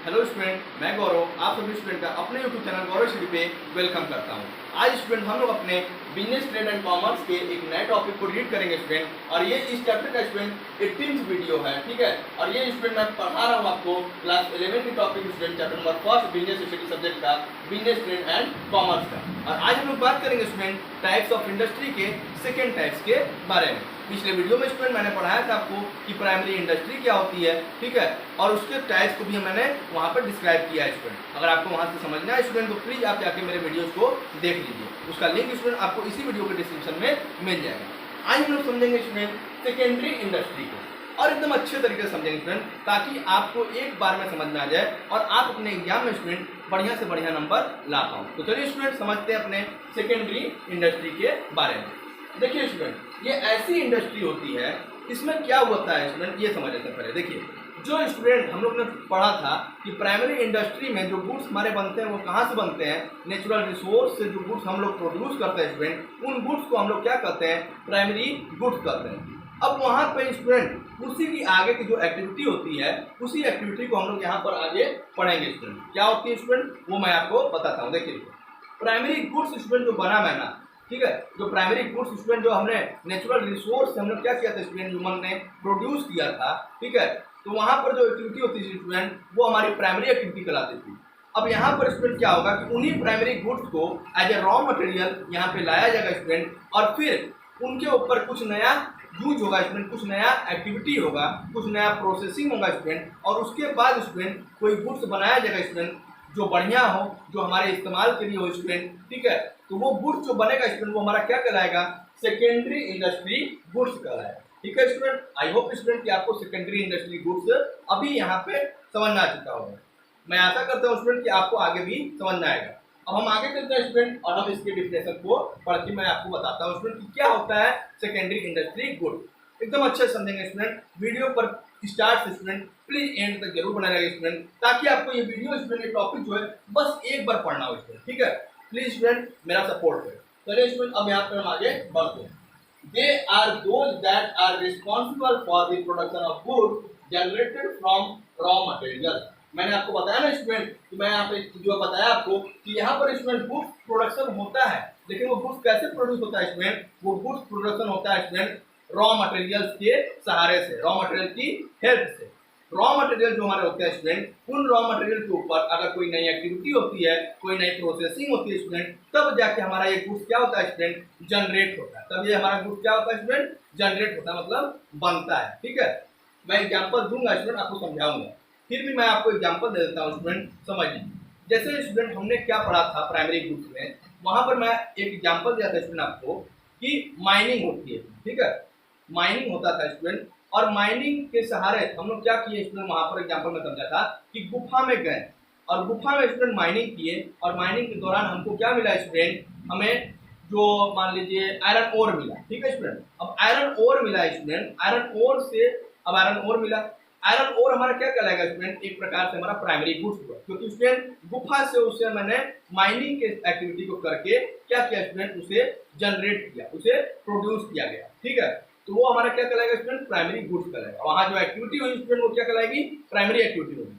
Hello student, मैं गौरव आप सभी स्टूडेंट का अपने यूट्यूब चैनल गौरव स्टडी पे वेलकम करता हूं। आज स्टूडेंट हम लोग अपने बिजनेस ट्रेड एंड कॉमर्स के एक नए टॉपिक को रीड करेंगे स्टूडेंट, और ये इस चैप्टर का स्टूडेंट 18th वीडियो है, ठीक है। और ये स्टूडेंट मैं पढ़ा रहा हूँ आपको क्लास 11 की topic student chapter number first business study subject का बिजनेस ट्रेड एंड कॉमर्स का। और आज हम लोग बात करेंगे स्टूडेंट टाइप्स ऑफ इंडस्ट्री के सेकेंड टाइप्स के बारे में। पिछले वीडियो में स्टूडेंट मैंने पढ़ाया था आपको कि प्राइमरी इंडस्ट्री क्या होती है, ठीक है, और उसके टाइप्स को भी मैंने वहां पर डिस्क्राइब किया है स्टूडेंट। अगर आपको वहां से समझना है स्टूडेंट तो प्लीज आप जाके मेरे वीडियोस को देख लीजिए, उसका लिंक स्टूडेंट आपको इसी वीडियो के डिस्क्रिप्शन में मिल जाएगा। आज हम लोग समझेंगे स्टूडेंट सेकेंडरी इंडस्ट्री को, और एकदम अच्छे तरीके से समझेंगे स्टूडेंट, ताकि आपको एक बार में समझ में आ जाए और आप अपने एग्जाम में स्टूडेंट बढ़िया से बढ़िया नंबर ला पाओ। तो चलिए स्टूडेंट समझते हैं अपने सेकेंडरी इंडस्ट्री के बारे में। देखिए स्टूडेंट, ये ऐसी इंडस्ट्री होती है, इसमें क्या होता है स्टूडेंट ये समझ लेते हैं पहले। देखिए, जो स्टूडेंट हम लोग ने पढ़ा था कि प्राइमरी इंडस्ट्री में जो गुड्स हमारे बनते हैं वो कहाँ से बनते हैं, नेचुरल रिसोर्स से जो गुड्स हम लोग प्रोड्यूस करते हैं स्टूडेंट, उन गुड्स को हम लोग क्या कहते हैं, प्राइमरी गुड्स कहते हैं। अब वहाँ पे स्टूडेंट उसी की आगे की जो एक्टिविटी होती है, उसी एक्टिविटी को हम लोग यहाँ पर आगे पढ़ेंगे स्टूडेंट। क्या होती है स्टूडेंट वो मैं आपको बताता हूँ। देखिए, प्राइमरी गुड्स स्टूडेंट जो बना मैना, ठीक है, जो प्राइमरी गुड्स स्टूडेंट जो हमने नेचुरल रिसोर्स हम लोग क्या किया था स्टूडेंट, ह्यूमन ने प्रोड्यूस किया था, ठीक है, तो वहां पर जो एक्टिविटी होती थी स्टूडेंट वो हमारी प्राइमरी एक्टिविटी कहलाती थी। अब यहाँ पर स्टूडेंट क्या होगा कि उन्हीं प्राइमरी गुड्स को एज ए रॉ मटेरियल यहाँ पे लाया जाएगा स्टूडेंट, और फिर उनके ऊपर कुछ नया यूज होगा स्टूडेंट, कुछ नया एक्टिविटी होगा, कुछ नया प्रोसेसिंग होगा स्टूडेंट, और उसके बाद स्टूडेंट कोई गुड्स बनाया जाएगा स्टूडेंट जो बढ़िया हो, जो हमारे इस्तेमाल के लिए हो स्टूडेंट, ठीक है। तो वो गुड्स जो बनेगा स्टूडेंट वो हमारा क्या कहलाएगा, सेकेंडरी इंडस्ट्री गुड्स कहलाएगा, ठीक है स्टूडेंट। आई होप स्टूडेंट कि आपको सेकेंडरी इंडस्ट्री गुड्स अभी यहाँ पे समझ में आ चुका होगा। मैं आशा करता हूँ स्टूडेंट कि आपको आगे भी समझ में आएगा। अब हम आगे चलते हैं स्टूडेंट, और हम इसके डिफिनेशन को पढ़ के मैं आपको बताता हूँ स्टूडेंट कि क्या होता है सेकेंडरी इंडस्ट्री गुड। एकदम अच्छे से समझेंगे स्टूडेंट, वीडियो पर स्टार्ट से स्टूडेंट प्लीज एंड तक जरूर बना रहेगा स्टूडेंट, ताकि आपको ये वीडियो स्टूडेंट ये टॉपिक जो है बस एक बार पढ़ना हो स्टूडेंट, ठीक है। प्लीज स्टूडेंट मेरा सपोर्ट करें। चलिए स्टूडेंट अब यहाँ पर हम आगे बढ़ते हैं। They are those that are responsible for the production of goods generated from raw materials। मैंने आपको बताया ना स्टूडेंट कि मैं यहाँ पे जो बताया आपको कि यहाँ पर स्टूडेंट गुड्स प्रोडक्शन होता है, लेकिन वो गुड्स कैसे प्रोड्यूस होता है स्टूडेंट, वो गुड्स प्रोडक्शन होता है स्टूडेंट रॉ मटेरियल्स के सहारे से, रॉ मटेरियल की हेल्प से। रॉ मटेरियल जो हमारे होते हैं स्टूडेंट, उन रॉ मटेरियल के ऊपर अगर कोई नई एक्टिविटी होती है, कोई नई प्रोसेसिंग होती है स्टूडेंट, तब जाके हमारा ये गुड्स क्या होता है स्टूडेंट, जनरेट होता है। तब ये हमारा गुड्स क्या होता है स्टूडेंट, जनरेट होता है, मतलब बनता है, ठीक है। मैं एग्जांपल दूंगा स्टूडेंट, आपको समझाऊंगा, फिर भी मैं आपको एग्जांपल दे देता हूँ स्टूडेंट, समझिए। जैसे स्टूडेंट हमने क्या पढ़ा था प्राइमरी गुड्स में, वहां पर मैं एक एग्जांपल दिया था स्टूडेंट आपको कि माइनिंग होती है, ठीक है, माइनिंग होता था स्टूडेंट, और माइनिंग के सहारे हम लोग क्या किए स्टूडेंट, वहां पर एग्जांपल में समझा था कि गुफा में गए और गुफा में स्टूडेंट माइनिंग किए, और माइनिंग के दौरान हमको क्या मिला स्टूडेंट, हमें जो मान लीजिए आयरन ओर मिला, ठीक है स्टूडेंट। अब आयरन ओर मिला स्टूडेंट, आयरन ओर से अब आयरन ओर मिला, आयरन ओर हमारा क्या कहलाएगा स्टूडेंट, एक प्रकार से हमारा प्राइमरी गुड्स हुआ, क्योंकि स्टूडेंट गुफा से उसे मैंने माइनिंग के एक्टिविटी को करके क्या किया स्टूडेंट, उसे जनरेट किया, उसे प्रोड्यूस किया गया, ठीक है। तो वो हमारा क्या कहलाएगा स्टूडेंट, प्राइमरी गुड्स कहलाएगा। वहां जो एक्टिविटी हुई स्टूडेंट वो क्या कहलाएगी, प्राइमरी एक्टिविटी होगी।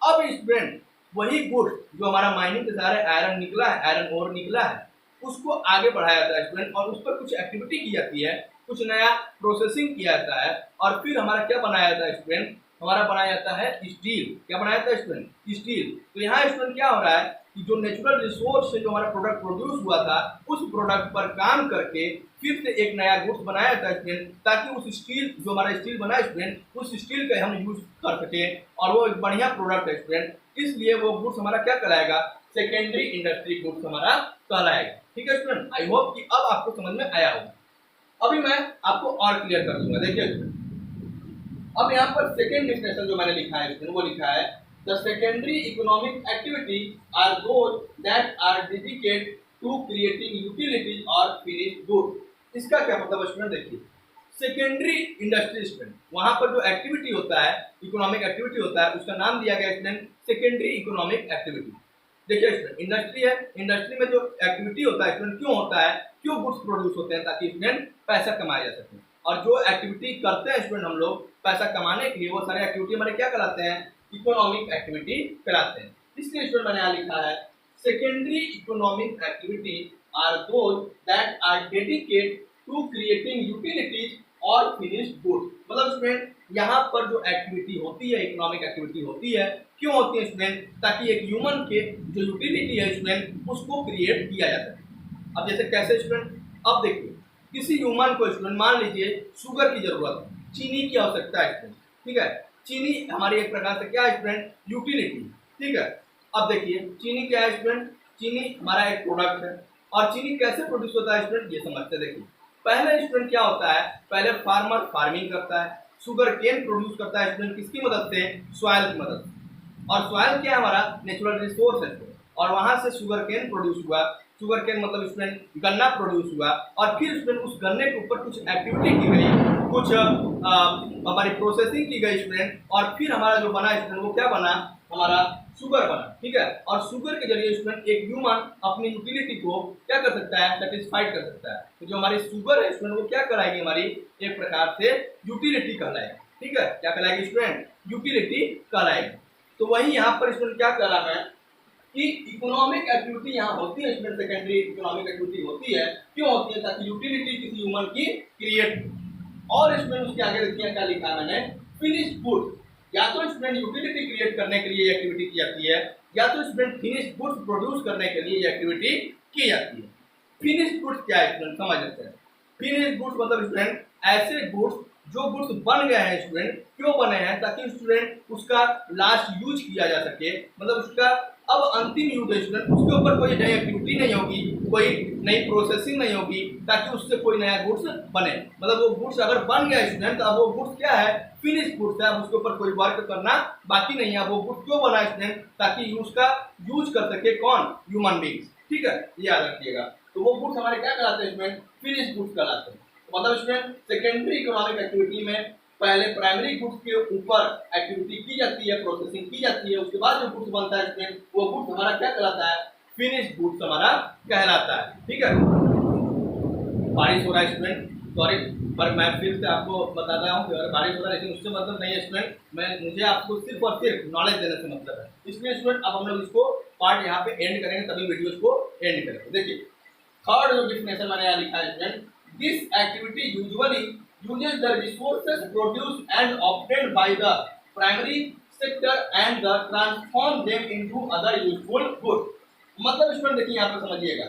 अब स्टूडेंट वही गुड्स जो हमारा माइनिंग के सहारे आयरन निकला है, आयरन ओर निकला है, उसको आगे बढ़ाया जाता है स्टूडेंट, और उस पर कुछ एक्टिविटी की जाती है, कुछ नया प्रोसेसिंग किया जाता है, और फिर हमारा क्या बनाया जाता है स्टूडेंट, हमारा बनाया जाता है स्टील। क्या बनाया जाता है स्टूडेंट, स्टील। तो यहाँ स्टूडेंट क्या हो रहा है कि जो नेचुरल रिसोर्स से जो हमारा प्रोडक्ट प्रोड्यूस हुआ था, उस प्रोडक्ट पर काम करके फिर से एक नया गुड्स बनाया जाता है स्टूडेंट, ताकि उस स्टील जो हमारा स्टील बना है स्टूडेंट, उस स्टील का हम यूज कर सके, और वो एक बढ़िया प्रोडक्ट है स्टूडेंट, इसलिए वो गुड्स हमारा क्या कहलाएगा, सेकेंडरी इंडस्ट्री गुड्स हमारा कहलाएगा, ठीक है स्टूडेंट। आई होप कि अब आपको समझ में आया होगा। अभी मैं आपको और क्लियर कर दूंगा। देखिए स्टूडेंट, अब यहाँ पर सेकेंड डिफिनेशन जो मैंने लिखा है स्टूडेंट, वो लिखा है the secondary economic activity are those that are dedicated to creating utilities और फिनिश्ड गुड। इसका क्या मतलब स्टूडेंट, देखिए सेकेंडरी इंडस्ट्री स्टूडेंट, वहां पर जो एक्टिविटी होता है, इकोनॉमिक एक्टिविटी होता है, उसका नाम दिया गया स्टूडेंट सेकेंडरी इकोनॉमिक एक्टिविटी। देखिए स्टूडेंट, इंडस्ट्री है, इंडस्ट्री में जो एक्टिविटी होता है स्टूडेंट, क्यों होता है, क्यों गुड्स प्रोड्यूस होते हैं, ताकि स्टूडेंट पैसा कमाया जा सके। और जो एक्टिविटी करते हैं स्टूडेंट हम लोग पैसा कमाने के लिए, वो सारे एक्टिविटी हमारे क्या कहलाते हैं, इकोनॉमिक एक्टिविटी कहलाते हैं। इसलिए स्टूडेंट मैंने यहाँ लिखा है secondary economic activity are those that are dedicated to creating utilities और फिनिश्ड गुड्स। मतलब स्टूडेंट यहाँ पर जो एक्टिविटी होती है, इकोनॉमिक एक्टिविटी होती है, क्यों होती है स्टूडेंट? ताकि एक ह्यूमन के जो यूटिलिटी है स्टूडेंट उसको क्रिएट किया जा सके। अब जैसे कैसे स्टूडेंट? अब देखिए किसी ह्यूमन को स्टूडेंट मान लीजिए शुगर की जरूरत है, चीनी की आवश्यकता है स्टूडेंट, ठीक है। चीनी हमारी एक प्रकार से क्या है स्टूडेंट? यूटिलिटी, ठीक है। अब देखिए चीनी क्या है स्टूडेंट? चीनी हमारा एक प्रोडक्ट है। और चीनी कैसे प्रोड्यूस होता है स्टूडेंट? ये समझते देखिए। पहले स्टूडेंट क्या होता है? पहले फार्मर फार्मिंग करता है, शुगर केन प्रोड्यूस करता है स्टूडेंट किसकी मदद से? सॉइल की मदद से। और सॉइल क्या है? हमारा नेचुरल रिसोर्स है और वहां से शुगर केन प्रोड्यूस हुआ। शुगर केन मतलब स्टूडेंट गन्ना प्रोड्यूस हुआ और फिर स्टूडेंट उस गन्ने के ऊपर कुछ एक्टिविटी की गई, कुछ हमारी प्रोसेसिंग की गई स्टूडेंट, और फिर हमारा जो बना स्टूडेंट वो क्या बना? हमारा शुगर बना, ठीक है। और शुगर के जरिए स्टूडेंट एक ह्यूमन अपनी यूटिलिटी को क्या कर सकता है? सेटिस्फाइड कर सकता है। तो जो हमारी शुगर है स्टूडेंट वो क्या कराएगी? हमारी एक प्रकार से यूटिलिटी कहलाएगी, ठीक है। क्या कहलाएगी स्टूडेंट? यूटिलिटी कहलाएगी। तो वही यहाँ पर स्टूडेंट क्या कह रहा है कि इकोनॉमिक एक्टिविटी यहाँ होती है स्टूडेंट, सेकेंडरी इकोनॉमिक एक्टिविटी होती है। क्यों होती है? ताकि यूटिलिटी किसी ह्यूमन की क्रिएट हो। और स्टूडेंट उसके आगे देखिए क्या लिखा है मैंने? Finished goods. या तो स्टूडेंट यूटिलिटी क्रिएट करने के लिए एक्टिविटी की जाती है, या तो स्टूडेंट फिनिश्ड गुड्स प्रोड्यूस करने के लिए एक्टिविटी की जाती है। फिनिश्ड गुड्स क्या है स्टूडेंट? समझ लेते हैं। फिनिश्ड गुड्स मतलब स्टूडेंट ऐसे गुड्स जो गुड्स बन गए हैं स्टूडेंट, क्यों बने हैं? ताकि स्टूडेंट उसका लास्ट यूज किया जा सके, मतलब उसका अब अंतिम यूज है स्टूडेंट, उसके ऊपर कोई नई एक्टिविटी नहीं होगी, कोई नई प्रोसेसिंग नहीं होगी, ताकि उससे कोई नया गुड्स बने। मतलब वो गुड्स अगर बन गया स्टूडेंट तो अब वो गुड्स क्या है? फिनिश गुड्स है, उसके ऊपर कोई वर्क करना बाकी नहीं है। वो गुड्स क्यों बना स्टूडेंट? ताकि उसका यूज कर सके कौन? ह्यूमन बींग्स, ठीक है, ये याद रखिएगा। तो वो गुड्स हमारे क्या कहलाते हैं स्टूडेंट? फिनिश गुड्स कहलाते हैं। तो मतलब स्टूडेंट सेकेंडरी इकोनॉमिक एक्टिविटी में पहले प्राइमरी गुड्स के ऊपर एक्टिविटी की जाती है, प्रोसेसिंग की जाती है, उसके बाद जो गुड्स बनता है स्टूडेंट वो गुड्स हमारा क्या कहलाता है? फिनिश गुड्स हमारा कहलाता है, ठीक है। बारिश हो रहा है स्टूडेंट, सॉरी, पर मैं फिर से आपको बता रहा हूँ कि अगर बारिश हो रहा है, लेकिन उससे मतलब नहीं है स्टूडेंट, मुझे आपको सिर्फ और सिर्फ नॉलेज देने से मतलब है। इसलिए स्टूडेंट अब हम लोग इसको पार्ट यहाँ पे एंड करेंगे, तभी वीडियोस को एंड करेंगे। देखिए थर्ड जो डिफिनेशन मैंने यहाँ लिखा है student, this activity usually uses the resources produced and obtained by the primary sector and the transform them into other useful goods। मतलब स्टूडेंट देखिए यहाँ पर समझिएगा,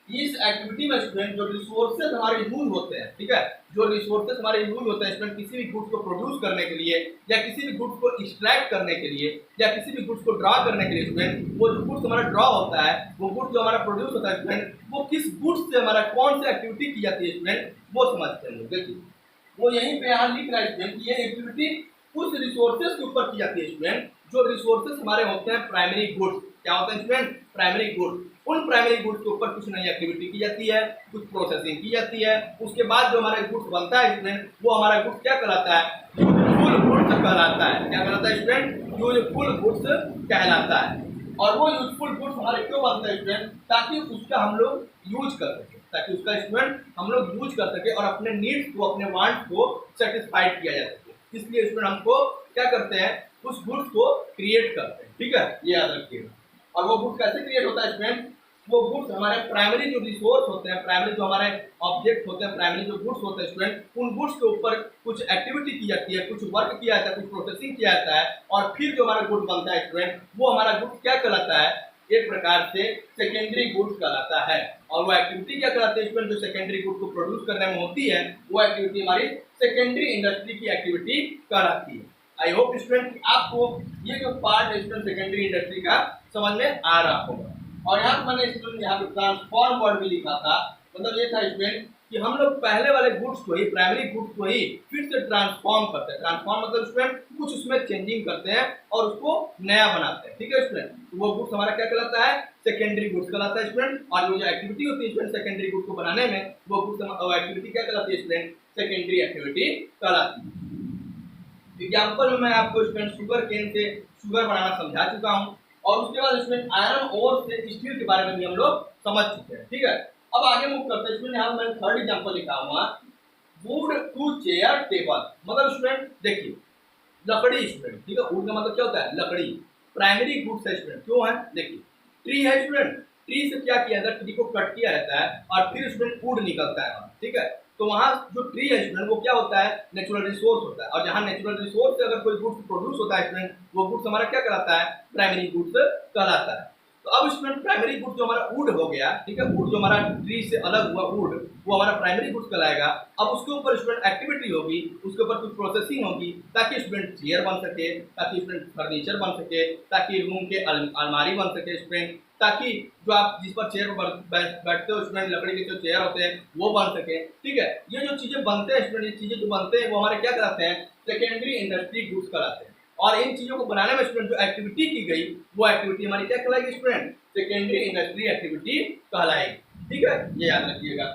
इस एक्टिविटी में स्टूडेंट जो रिसोर्सेज हमारे यूज होते हैं, ठीक है, जो रिसोर्सेज हमारे यूज होते हैं स्टूडेंट किसी भी गुड्स को प्रोड्यूस करने के लिए, या किसी भी गुड्स को एक्सट्रैक्ट करने के लिए, या किसी भी गुड्स को ड्रॉ करने के लिए स्टूडेंट, वो जो गुड्स हमारा ड्रॉ होता है, वो गुड्स जो हमारा प्रोड्यूस होता है स्टूडेंट, वो किस गुड्स से हमारा कौन सी एक्टिविटी की जाती है स्टूडेंट, वो समझते हैं। देखिए वो यहीं पे यहाँ लिख रहा है स्टूडेंट कि ये एक्टिविटी उस रिसोर्सेज के ऊपर की जाती है स्टूडेंट, जो रिसोर्सेज हमारे होते हैं प्राइमरी गुड्स। क्या होते हैं स्टूडेंट? Primary goods. उन प्राइमरी गुड्स के ऊपर कुछ नई एक्टिविटी की जाती है, कुछ प्रोसेसिंग की जाती है, उसके बाद जो हमारा गुड्स बनता है स्टूडेंट वो हमारा गुड्स क्या कहलाता है? यूजफुल गुड्स कहलाता है। क्या कहलाता है स्टूडेंट? यूजफुल गुड्स कहलाता है। और वो यूजफुल गुड्स हमारे क्यों बनता है स्टूडेंट? ताकि उसका हम लोग यूज कर सके, ताकि उसका स्टूडेंट हम लोग यूज कर सके और अपने नीड्स को, अपने वांट्स को सेटिस्फाइड किया जा सके। इसलिए स्टूडेंट हमको क्या करते हैं? उस गुड्स को क्रिएट करते हैं, ठीक है, ये याद रखिएगा। और वो गुड्स कैसे क्रिएट होता है स्टूडेंट? वो गुड्स हमारे प्राइमरी जो रिसोर्स होते हैं, प्राइमरी जो हमारे ऑब्जेक्ट होते हैं, प्राइमरी जो गुड्स होते हैं स्टूडेंट, उन गुड्स के ऊपर कुछ एक्टिविटी की जाती है, कुछ वर्क किया जाता है, कुछ प्रोसेसिंग किया जाता है, और फिर जो हमारा गुड बनता है स्टूडेंट वो हमारा गुड्स क्या कहलाता है? एक प्रकार से सेकेंडरी गुड्स कहलाता है। और वो एक्टिविटी क्या कहलाती है स्टूडेंट? जो सेकेंडरी गुड को प्रोड्यूस करने में होती है वो एक्टिविटी हमारी सेकेंडरी इंडस्ट्री की एक्टिविटी कहलाती है। आई होप स्टूडेंट आपको ये जो पार्ट है स्टूडेंट सेकेंडरी इंडस्ट्री का समझ में आ रहा होगा। और यहाँ पर मैंने स्टूडेंट यहाँ पे ट्रांसफॉर्म वर्ड भी लिखा था, मतलब ये था स्टूडेंट कि हम लोग पहले वाले गुड्स को ही, प्राइमरी गुड्स को ही फिर से ट्रांसफॉर्म करते हैं। ट्रांसफॉर्म मतलब स्टूडेंट कुछ उसमें चेंजिंग करते हैं और उसको नया बनाते हैं, ठीक है स्टूडेंट। तो वो गुड्स हमारा क्या कहलाता है? सेकेंडरी गुड्स कहलाता है स्टूडेंट। और वो जो एक्टिविटी होती है स्टूडेंट सेकेंडरी गुड्स को बनाने में, वो गुड्स एक्टिविटी क्या कहलाती है स्टूडेंट? सेकेंडरी एक्टिविटी कहलाती है। एग्जाम्पल में मैं आपको स्टूडेंट शुगर केन से शुगर बनाना समझा चुका हूँ, और उसके बाद स्टूडेंट आयरन ओर से स्टील के बारे में भी हम लोग समझ चुके हैं, ठीक है। अब आगे मूव करते हैं स्टूडेंट। यहाँ मैंने थर्ड एग्जांपल लिखा हुआ, वुड टू चेयर टेबल। मतलब स्टूडेंट देखिए लकड़ी स्टूडेंट, ठीक है, वुड का मतलब क्या होता है, लकड़ी। प्राइमरी गुड्स है स्टूडेंट, क्यों है, देखिए ट्री है स्टूडेंट, ट्री से क्या किया जाता है, ट्री को कट किया जाता है और फिर स्टूडेंट वुड निकलता है, ठीक है। तो वहाँ जो ट्री है स्टूडेंट वो क्या होता है, नेचुरल रिसोर्स होता है, और जहाँ नेचुरल रिसोर्स से अगर कोई गुड्स प्रोड्यूस होता है स्टूडेंट, वो गुड्स हमारा क्या कहलाता है, प्राइमरी गुड्स कहलाता है। तो अब स्टूडेंट प्राइमरी गुड्स जो हमारा वुड हो गया, ठीक है, वुड जो हमारा ट्री से अलग हुआ वुड, वो हमारा प्राइमरी गुड्स कहलाएगा। अब उसके ऊपर स्टूडेंट एक्टिविटी होगी, उसके ऊपर कुछ प्रोसेसिंग होगी, ताकि स्टूडेंट चेयर बन सके, ताकि स्टूडेंट फर्नीचर बन सके, ताकि रूम के अलमारी बन सके स्टूडेंट, ताकि जो आप जिस पर चेयर पर बैठते हो स्टूडेंट, लकड़ी के जो चेयर होते हैं वो बन सके, ठीक है। ये जो चीजें बनते हैं स्टूडेंट, ये चीजें जो बनते हैं वो हमारे क्या कहलाते हैं, सेकेंडरी इंडस्ट्री गुड्स कहलाते हैं। और इन चीजों को बनाने में स्टूडेंट जो एक्टिविटी की गई वो एक्टिविटी हमारी क्या कहलाएगी स्टूडेंट, सेकेंडरी इंडस्ट्री एक्टिविटी कहलाएगी, ठीक है, ये याद रखिएगा।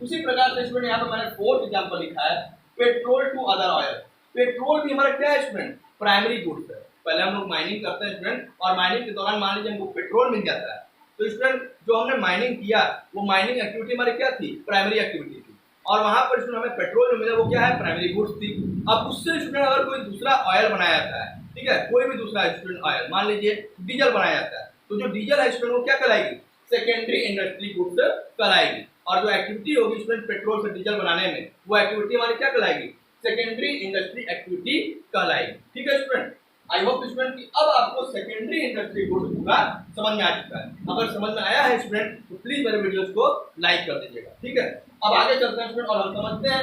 उसी प्रकार से स्टूडेंट यहाँ पर मैंने फोर्थ एग्जांपल लिखा है, petrol to other oil. Petrol भी हमारा क्या है स्टूडेंट, प्राइमरी गुड्स है। पहले हम लोग माइनिंग करते हैं स्टूडेंट, और माइनिंग के दौरान मान लीजिए हमको पेट्रोल मिल जाता है, तो स्टूडेंट जो हमने माइनिंग किया वो माइनिंग एक्टिविटी हमारी क्या थी, प्राइमरी एक्टिविटी थी, और वहां पर स्टूडेंट हमें पेट्रोल जो मिला वो क्या है, प्राइमरी गुड्स थी। अब उससे स्टूडेंट अगर कोई दूसरा ऑयल बनाया जाता है, ठीक है, कोई भी दूसरा स्टूडेंट ऑयल, मान लीजिए डीजल बनाया जाता है, तो जो डीजल है स्टूडेंट वो क्या कहलाएगी, सेकेंडरी इंडस्ट्री गुड्स कहलाएगी। और जो एक्टिविटी होगी स्टूडेंट पेट्रोल से डीजल बनाने में, वो एक्टिविटी हमारी क्या कहलाएगी, सेकेंडरी इंडस्ट्री एक्टिविटी कहलाएगी, ठीक है स्टूडेंट। आई होप स्टूडेंट कि अब आपको सेकेंडरी इंडस्ट्री गुड्स पूरा समझ में आ चुका है। अगर समझ में आया है स्टूडेंट तो प्लीज मेरे वीडियोस को लाइक कर दीजिएगा, ठीक है। अब आगे चलते हैं स्टूडेंट और हम समझते हैं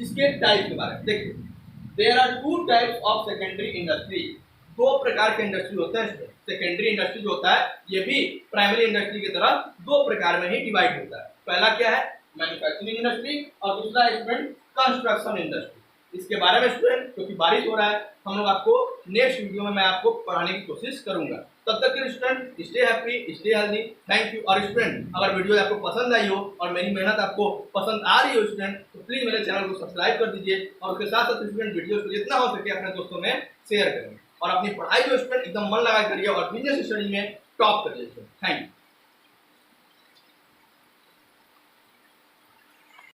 इसके टाइप के बारे में। देखिए there are two types of secondary industry, दो प्रकार के इंडस्ट्री होते हैं स्टूडेंट। सेकेंडरी इंडस्ट्री जो होता है ये भी प्राइमरी इंडस्ट्री की तरह दो प्रकार में ही डिवाइड होता है। पहला क्या है, मैन्युफैक्चरिंग इंडस्ट्री, और दूसरा स्टूडेंट कंस्ट्रक्शन इंडस्ट्री। इसके बारे में स्टूडेंट क्योंकि बारिश हो रहा है, हम लोग आपको नेक्स्ट वीडियो में मैं आपको पढ़ाने की कोशिश करूंगा। तब तक के student stay happy, stay healthy, thank you. और स्टूडेंट अगर वीडियो आपको पसंद आई हो और मेरी मेहनत आपको पसंद आ रही हो स्टूडेंट, तो प्लीज मेरे चैनल को सब्सक्राइब कर दीजिए, और उसके साथ साथ स्टूडेंट वीडियो को जितना हो सके अपने दोस्तों में शेयर करेंगे, और अपनी पढ़ाई में स्टूडेंट एकदम मन लगा करिए और बिजनेस स्टडी में टॉप करिए स्टूडेंट। Thank you.